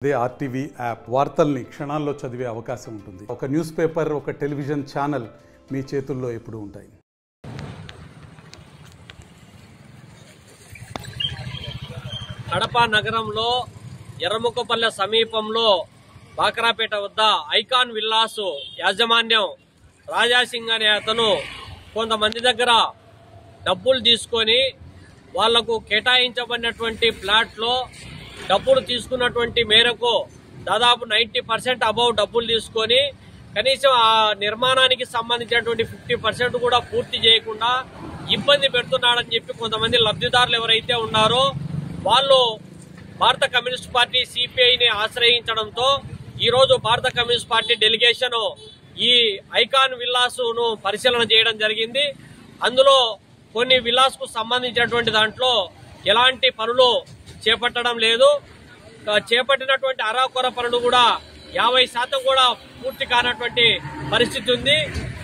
అదే RTV app వార్తల్ని క్షణాల్లో చదివే అవకాశం ఉంటుంది. ఒక న్యూస్ పేపర్, ఒక టెలివిజన్ ఛానల్ మీ చేతుల్లో ఎప్పుడూ ఉంటాయి. కడప నగరంలో ఎర్రముక్కపల్లె సమీపంలో బాకరాపేట వద్ద ఐకాన్ విల్లాస్ యాజమాన్యం రాజాసింగ్ అనే అతను కొంతమంది దగ్గర డబ్బులు తీసుకొని వాళ్లకు కేటాయించబడినటువంటి ప్లాట్లో డబ్బులు తీసుకున్నటువంటి మేరకు దాదాపు 90% అబౌవ్ డబ్బులు తీసుకొని కనీసం ఆ నిర్మాణానికి సంబంధించినటువంటి 50% కూడా పూర్తి చేయకుండా ఇబ్బంది పెడుతున్నాడని చెప్పి కొంతమంది లబ్ధిదారులు ఎవరైతే ఉన్నారో వాళ్ళు భారత కమ్యూనిస్ట్ పార్టీ సిపిఐని ఆశ్రయించడంతో ఈరోజు భారత కమ్యూనిస్ట్ పార్టీ డెలిగేషన్ ఈ ఐకాన్ విల్లాస్ ను పరిశీలన చేయడం జరిగింది. అందులో కొన్ని విల్లాస్ కు సంబంధించినటువంటి దాంట్లో ఎలాంటి పనులు చేపట్టడం లేదు. చేపట్టినటువంటి అరాకొర పనులు కూడా 50% కూడా పూర్తి కానటువంటి పరిస్థితి ఉంది.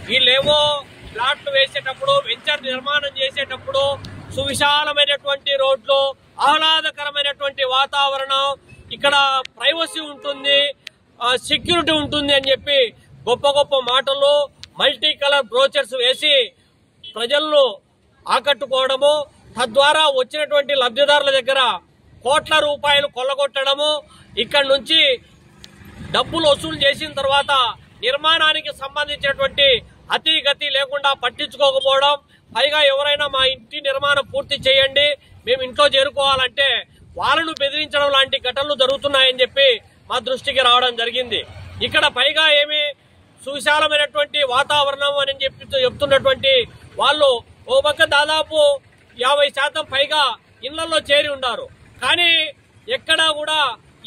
వీళ్ళేమో ప్లాట్లు వేసేటప్పుడు, వెంచర్ నిర్మాణం చేసేటప్పుడు సువిశాలమైనటువంటి రోడ్లు, ఆహ్లాదకరమైనటువంటి వాతావరణం, ఇక్కడ ప్రైవసీ ఉంటుంది, సెక్యూరిటీ ఉంటుంది అని చెప్పి గొప్ప గొప్ప మాటలు, మల్టీ కలర్ బ్రోచర్స్ వేసి ప్రజలను ఆకట్టుకోవడము, తద్వారా వచ్చినటువంటి లబ్ధిదారుల దగ్గర కోట్ల రూపాయలు కొల్లగొట్టడము, ఇక్కడి నుంచి డబ్బులు వసూలు చేసిన తర్వాత నిర్మాణానికి సంబంధించినటువంటి అతిగతి లేకుండా పట్టించుకోకపోవడం, పైగా ఎవరైనా మా ఇంటి నిర్మాణం పూర్తి చేయండి, మేము ఇంట్లో చేరుకోవాలంటే వాళ్ళను బెదిరించడం లాంటి ఘటనలు జరుగుతున్నాయని చెప్పి మా దృష్టికి రావడం జరిగింది. ఇక్కడ పైగా ఏమి సువిశాలమైనటువంటి వాతావరణం అని చెప్తున్నటువంటి వాళ్ళు ఓ పక్క దాదాపు 50% పైగా ఇళ్లలో చేరి ఉన్నారు. కానీ ఎక్కడా కూడా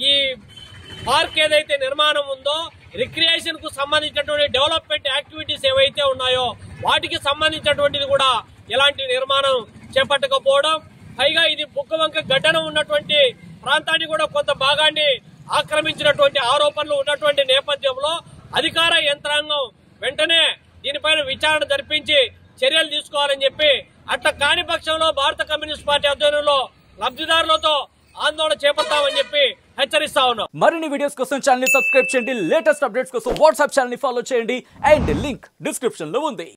ఈ పార్క్ ఏదైతే నిర్మాణం ఉందో, రిక్రియేషన్ కు సంబంధించినటువంటి డెవలప్మెంట్ యాక్టివిటీస్ ఏవైతే ఉన్నాయో వాటికి సంబంధించినటువంటిది కూడా ఎలాంటి నిర్మాణం చేపట్టకపోవడం, పైగా ఇది బుగ్గవంక గడ్డన ఉన్నటువంటి ప్రాంతాన్ని కూడా కొంత భాగాన్ని ఆక్రమించినటువంటి ఆరోపణలు ఉన్నటువంటి నేపథ్యంలో అధికార యంత్రాంగం వెంటనే దీనిపైన విచారణ జరిపించి చర్యలు తీసుకోవాలని చెప్పి, అట్లా కాని పక్షంలో భారత కమ్యూనిస్ట్ పార్టీ ఆధ్వర్యంలో లబ్ధిదారులతో ఆందోళన చేపడతామని చెప్పి హెచ్చరిస్తా ఉన్నాం. మరిన్ని వీడియోస్ కోసం ఛానల్ ని సబ్స్క్రైబ్ చేయండి. లేటెస్ట్ అప్డేట్స్ కోసం వాట్సాప్ ఛానల్ ని ఫాలో చేయండి. అండ్ లింక్ డిస్క్రిప్షన్ లో ఉంది.